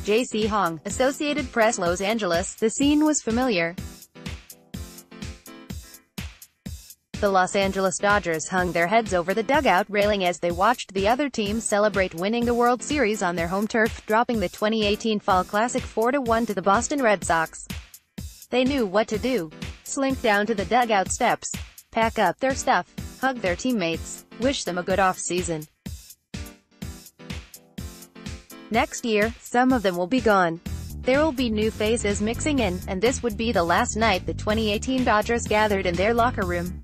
Jae C, Associated Press, Los Angeles. The scene was familiar. The Los Angeles Dodgers hung their heads over the dugout railing as they watched the other team celebrate winning the World Series on their home turf, dropping the 2018 Fall Classic 4-1 to the Boston Red Sox. They knew what to do. Slink down to the dugout steps, pack up their stuff, hug their teammates, wish them a good off-season. Next year, some of them will be gone. There will be new faces mixing in, and this would be the last night the 2018 Dodgers gathered in their locker room.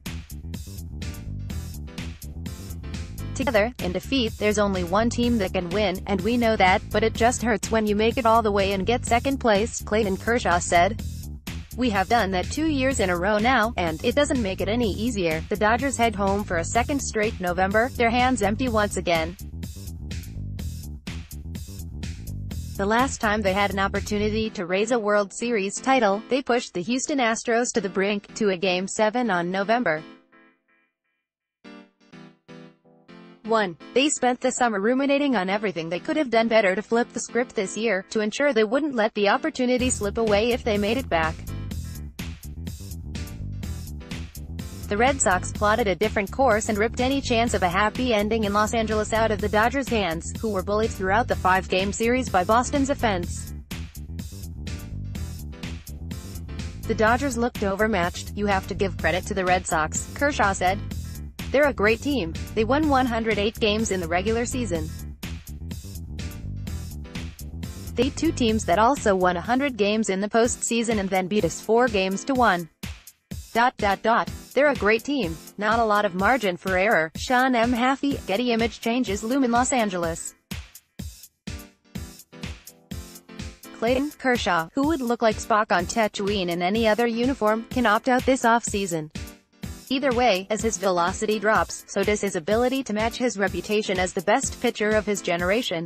Together, in defeat, there's only one team that can win, and we know that, but it just hurts when you make it all the way and get second place, Clayton Kershaw said. We have done that 2 years in a row now, and it doesn't make it any easier. The Dodgers head home for a second straight November, their hands empty once again. The last time they had an opportunity to raise a World Series title, they pushed the Houston Astros to the brink, to a Game 7 on November 1. They spent the summer ruminating on everything they could have done better to flip the script this year, to ensure they wouldn't let the opportunity slip away if they made it back. The Red Sox plotted a different course and ripped any chance of a happy ending in Los Angeles out of the Dodgers' hands, who were bullied throughout the 5-game series by Boston's offense. The Dodgers looked overmatched. You have to give credit to the Red Sox, Kershaw said. They're a great team. They won 108 games in the regular season. They beat 2 teams that also won 100 games in the postseason and then beat us 4-1. They're a great team. Not a lot of margin for error. Sean M. Haffey, Getty Image changes loom in Los Angeles. Clayton Kershaw, who would look like Spock on Tatooine in any other uniform, can opt out this offseason. Either way, as his velocity drops, so does his ability to match his reputation as the best pitcher of his generation.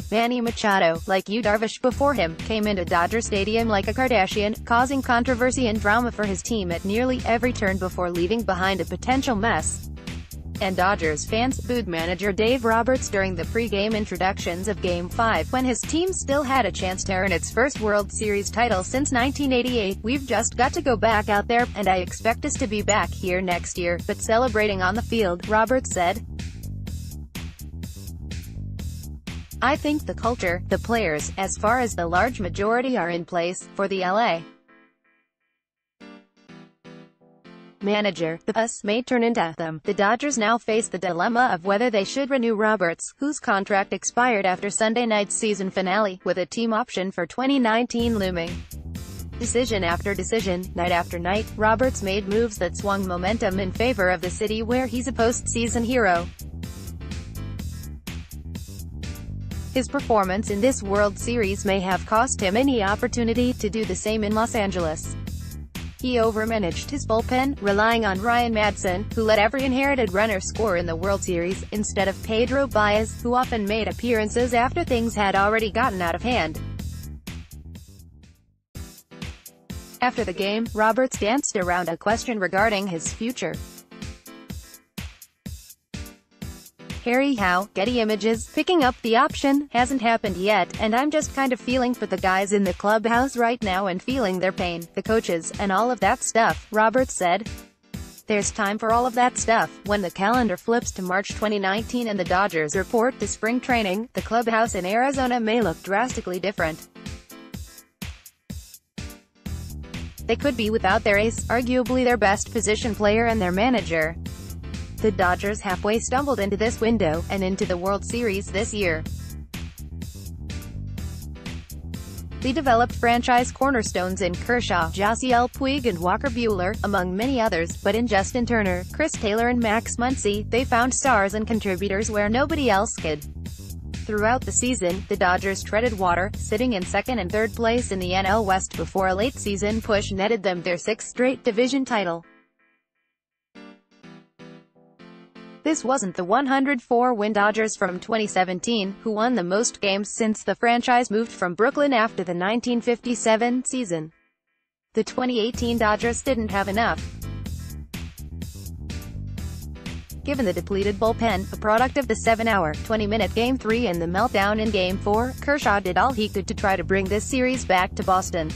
Manny Machado, like Yu Darvish before him, came into Dodger Stadium like a Kardashian, causing controversy and drama for his team at nearly every turn before leaving behind a potential mess. And Dodgers fans booed manager Dave Roberts during the pre-game introductions of Game 5, when his team still had a chance to earn its first World Series title since 1988. We've just got to go back out there, and I expect us to be back here next year, but celebrating on the field, Roberts said. I think the culture, the players, as far as the large majority are in place, for the LA manager, the us may turn into them. The Dodgers now face the dilemma of whether they should renew Roberts, whose contract expired after Sunday night's season finale, with a team option for 2019 looming. Decision after decision, night after night, Roberts made moves that swung momentum in favor of the city where he's a postseason hero. His performance in this World Series may have cost him any opportunity to do the same in Los Angeles. He overmanaged his bullpen, relying on Ryan Madson, who let every inherited runner score in the World Series, instead of Pedro Baez, who often made appearances after things had already gotten out of hand. After the game, Roberts danced around a question regarding his future. Harry Howe, Getty Images, picking up the option, hasn't happened yet, and I'm just kind of feeling for the guys in the clubhouse right now and feeling their pain, the coaches, and all of that stuff, Roberts said. There's time for all of that stuff. When the calendar flips to March 2019 and the Dodgers report to spring training, the clubhouse in Arizona may look drastically different. They could be without their ace, arguably their best position player, and their manager. The Dodgers halfway stumbled into this window, and into the World Series this year. They developed franchise cornerstones in Kershaw, Josiel Puig and Walker Buehler, among many others, but in Justin Turner, Chris Taylor and Max Muncy, they found stars and contributors where nobody else could. Throughout the season, the Dodgers treaded water, sitting in second and third place in the NL West before a late-season push netted them their 6th straight division title. This wasn't the 104-win Dodgers from 2017, who won the most games since the franchise moved from Brooklyn after the 1957 season. The 2018 Dodgers didn't have enough Given the depleted bullpen, a product of the 7-hour, 20-minute Game 3 and the meltdown in Game 4, Kershaw did all he could to try to bring this series back to Boston.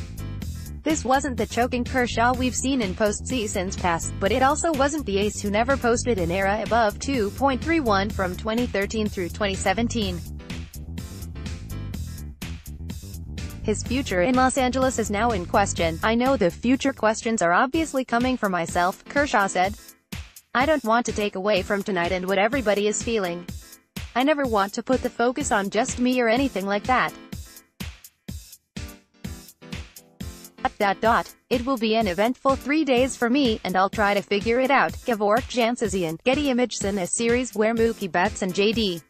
This wasn't the choking Kershaw we've seen in postseasons past, but it also wasn't the ace who never posted an ERA above 2.31 from 2013 through 2017. His future in Los Angeles is now in question. "I know the future questions are obviously coming for myself," Kershaw said. "I don't want to take away from tonight and what everybody is feeling. I never want to put the focus on just me or anything like that. It will be an eventful 3 days for me, and I'll try to figure it out." Gavork Jansazian, Getty Images. In a series where Mookie Betts and J.D.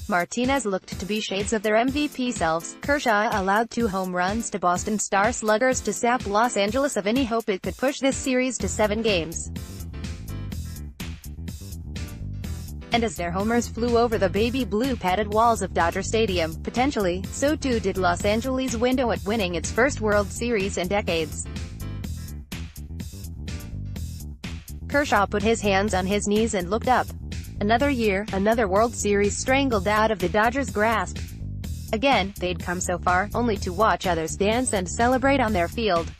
Martinez looked to be shades of their MVP selves, Kershaw allowed 2 home runs to Boston star sluggers to sap Los Angeles of any hope it could push this series to 7 games. And as their homers flew over the baby blue padded walls of Dodger Stadium, potentially, so too did Los Angeles' window at winning its first World Series in decades. Kershaw put his hands on his knees and looked up. Another year, another World Series strangled out of the Dodgers' grasp. Again, they'd come so far, only to watch others dance and celebrate on their field.